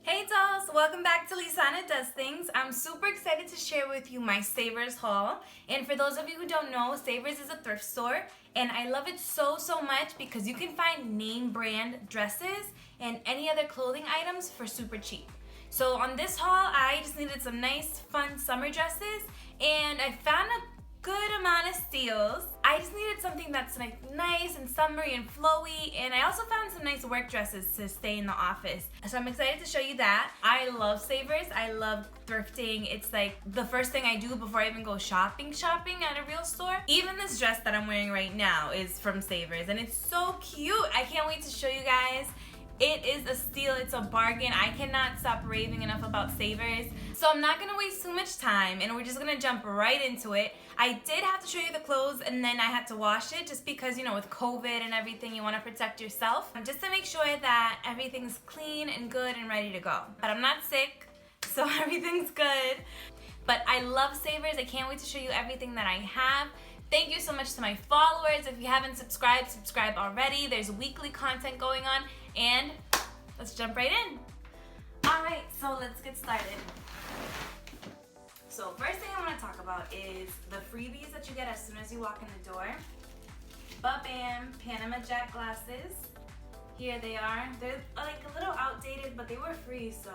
Hey dolls, welcome back to Lisanna Does Things. I'm super excited to share with you my Savers haul. And for those of you who don't know, Savers is a thrift store and I love it so much because you can find name brand dresses and any other clothing items for super cheap. So on this haul, I just needed some nice fun summer dresses and I found a good amount of steals. I just needed something that's like nice and summery and flowy, and I also found some nice work dresses to stay in the office. So I'm excited to show you that. I love Savers. I love thrifting. It's like the first thing I do before I even go shopping at a real store. Even this dress that I'm wearing right now is from Savers and it's so cute. I can't wait to show you guys. It is a steal, it's a bargain. I cannot stop raving enough about Savers. So I'm not gonna waste too much time and we're just gonna jump right into it. I did have to show you the clothes and then I had to wash it just because, you know, with COVID and everything, you wanna protect yourself. Just to make sure that everything's clean and good and ready to go. But I'm not sick, so everything's good. But I love Savers. I can't wait to show you everything that I have. Thank you so much to my followers. If you haven't subscribed, subscribe already. There's weekly content going on. And let's jump right in. Alright, so let's get started. So first thing I want to talk about is the freebies that you get as soon as you walk in the door. Ba-bam, Panama Jack glasses. Here they are. They're like a little outdated, but they were free, so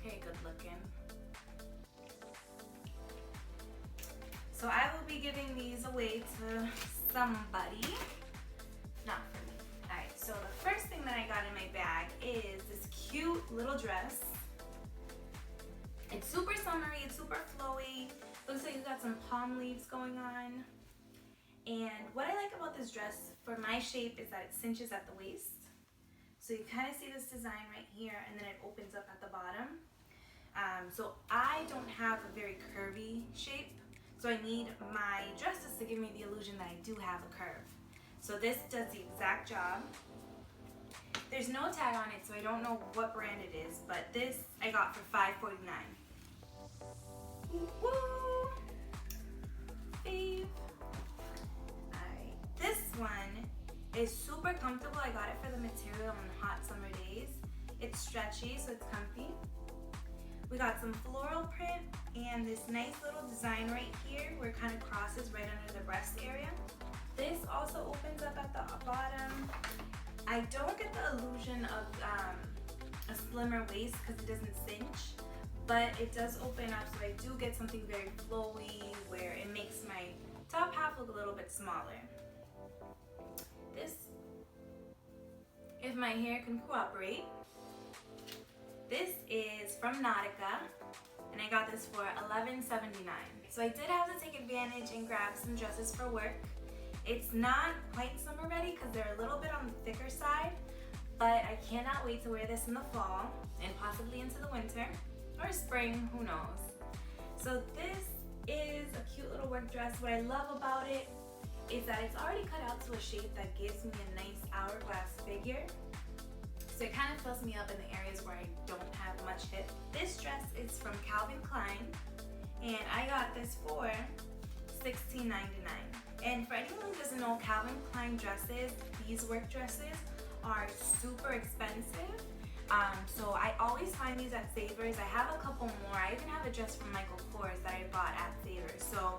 very good looking. So I will be giving these away to somebody. Not for me. Alright, so the first thing that I got in my bag is this cute little dress. It's super summery, it's super flowy. Looks like you got some palm leaves going on. And what I like about this dress for my shape is that it cinches at the waist. So you kind of see this design right here and then it opens up at the bottom. So I don't have a very curvy shape. So I need my dresses to give me the illusion that I do have a curve. So this does the exact job. There's no tag on it, so I don't know what brand it is, but this I got for $5.49. Woo! Fave. Alright, this one is super comfortable. I got it for the material on hot summer days. It's stretchy, so it's comfy. We got some floral print and this nice little design right here where it kind of crosses right under the breast area. This also opens up at the bottom. I don't get the illusion of a slimmer waist because it doesn't cinch, but it does open up, so I do get something very flowy where it makes my top half look a little bit smaller. This, if my hair can cooperate. This is from Nautica, and I got this for $11.79. So I did have to take advantage and grab some dresses for work. It's not quite summer ready because they're a little bit on the thicker side, but I cannot wait to wear this in the fall and possibly into the winter or spring, who knows. So this is a cute little work dress. What I love about it is that it's already cut out to a shape that gives me a nice hourglass figure. So it kind of fills me up in the areas where I don't have much hip. This dress is from Calvin Klein, and I got this for $16.99. And for anyone who doesn't know, Calvin Klein dresses, these work dresses, are super expensive. So I always find these at Savers. I have a couple more. I even have a dress from Michael Kors that I bought at Savers. So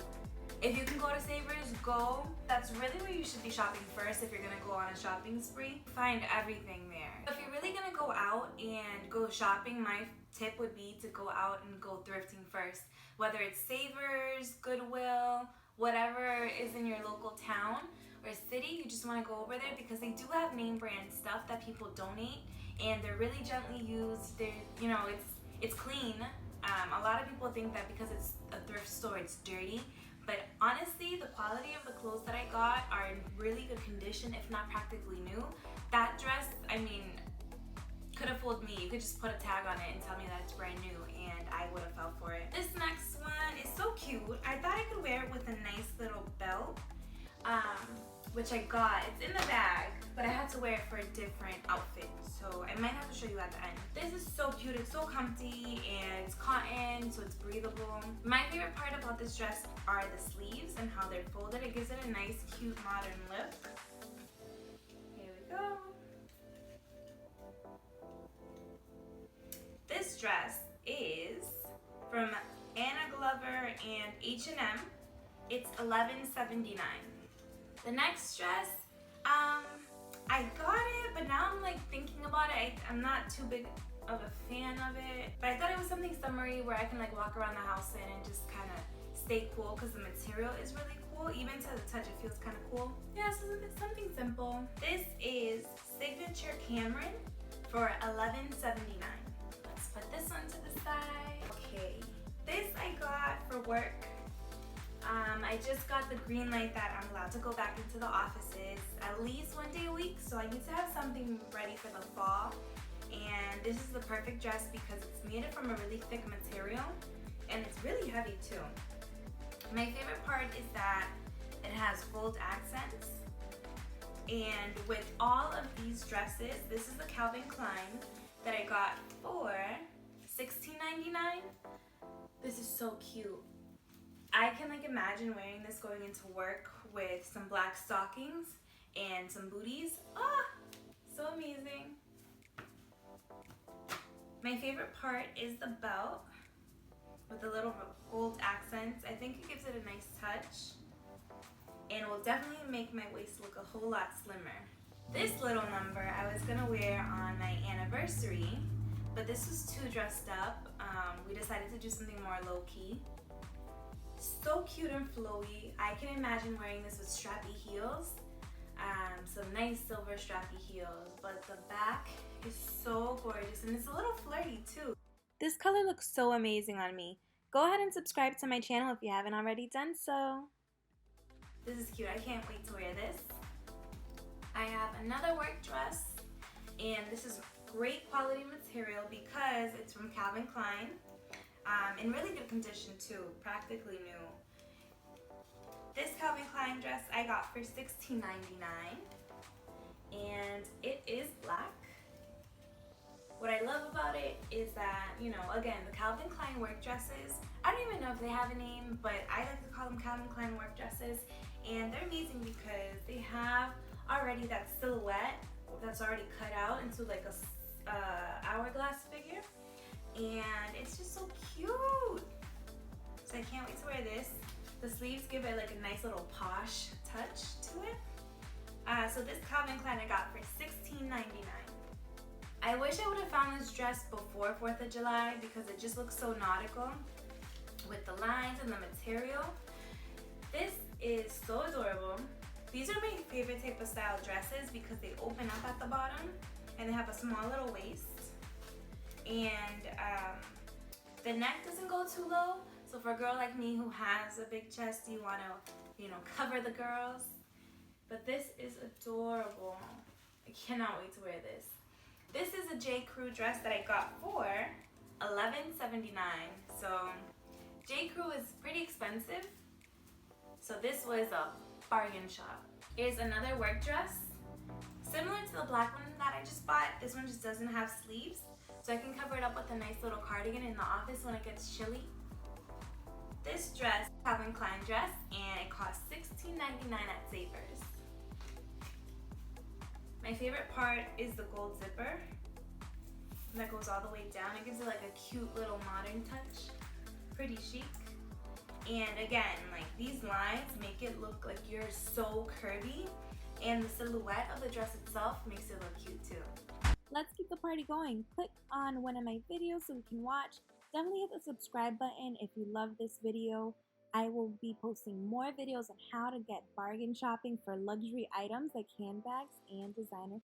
if you can go to Savers, go. That's really where you should be shopping first if you're gonna go on a shopping spree. Find everything there. If you're really gonna go out and go shopping, my tip would be to go out and go thrifting first. Whether it's Savers, Goodwill, whatever is in your local town or city, you just wanna go over there because they do have name brand stuff that people donate and they're really gently used. They're, you know, it's clean. A lot of people think that because it's a thrift store, it's dirty. But honestly, the quality of the clothes that I got are in really good condition, if not practically new. That dress, I mean, could have fooled me. You could just put a tag on it and tell me that it's brand new and I would have fell for it. This next one is so cute. I thought I could wear it with a nice little belt, which I got. It's in the bag, but I had to wear it for a different outfit. So I might have to show you at the end. This is so cute. It's so comfy and it's cotton, so it's breathable. My favorite part about this dress are the sleeves and how they're folded. It gives it a nice, cute, modern look. Here we go. dress is from Anna Glover and H&M. It's $11.79. The next dress, I got it, but now I'm like thinking about it. I'm not too big of a fan of it, but I thought it was something summery where I can like walk around the house in and just kind of stay cool because the material is really cool. Even to the touch, it feels kind of cool. Yeah, so it's something simple. This is Signature Cameron for $11.79. Let's put this one to the side. Okay, this I got for work. I just got the green light that I'm allowed to go back into the offices at least one day a week, so I need to have something ready for the fall. And this is the perfect dress because it's made from a really thick material and it's really heavy too. My favorite part is that it has gold accents, and with all of these dresses, this is the Calvin Klein that I got for $16.99. This is so cute. I can like imagine wearing this going into work with some black stockings and some booties. Ah, so amazing. My favorite part is the belt with the little gold accents. I think it gives it a nice touch and will definitely make my waist look a whole lot slimmer. This little number I was gonna wear on my anniversary, but this was too dressed up. We decided to do something more low-key. So cute and flowy. I can imagine wearing this with strappy heels, some nice silver strappy heels, but the back is so gorgeous and it's a little flirty too. This color looks so amazing on me. Go ahead and subscribe to my channel if you haven't already done so. This is cute. I can't wait to wear this. I have another work dress, and this is great quality material because it's from Calvin Klein. In really good condition too, practically new. This Calvin Klein dress I got for $16.99, and it is black. What I love about it is that, you know, again, the Calvin Klein work dresses, I don't even know if they have a name, but I like to call them Calvin Klein work dresses, and they're amazing because they have already that silhouette that's already cut out into like a hourglass figure. And it's just so cute. So I can't wait to wear this. The sleeves give it like a nice little posh touch to it. So this Calvin Klein I got for $16.99. I wish I would have found this dress before 4th of July because it just looks so nautical with the lines and the material. This is so adorable. These are my favorite type of style dresses because they open up at the bottom and they have a small little waist. And the neck doesn't go too low, so for a girl like me who has a big chest, you want to, you know, cover the girls. But this is adorable. I cannot wait to wear this. This is a J. Crew dress that I got for $11.79. So J. Crew is pretty expensive, so this was a bargain shop. Here's another work dress, similar to the black one that I just bought. This one just doesn't have sleeves, so I can cover it up with a nice little cardigan in the office when it gets chilly. This dress, Calvin Klein dress, and it cost $16.99 at Savers. My favorite part is the gold zipper that goes all the way down. It gives it like a cute little modern touch, pretty chic. And again, like these lines make it look like you're so curvy, and the silhouette of the dress itself makes it look cute too. Let's keep the party going. Click on one of my videos so we can watch. Definitely hit the subscribe button if you love this video. I will be posting more videos on how to get bargain shopping for luxury items like handbags and designer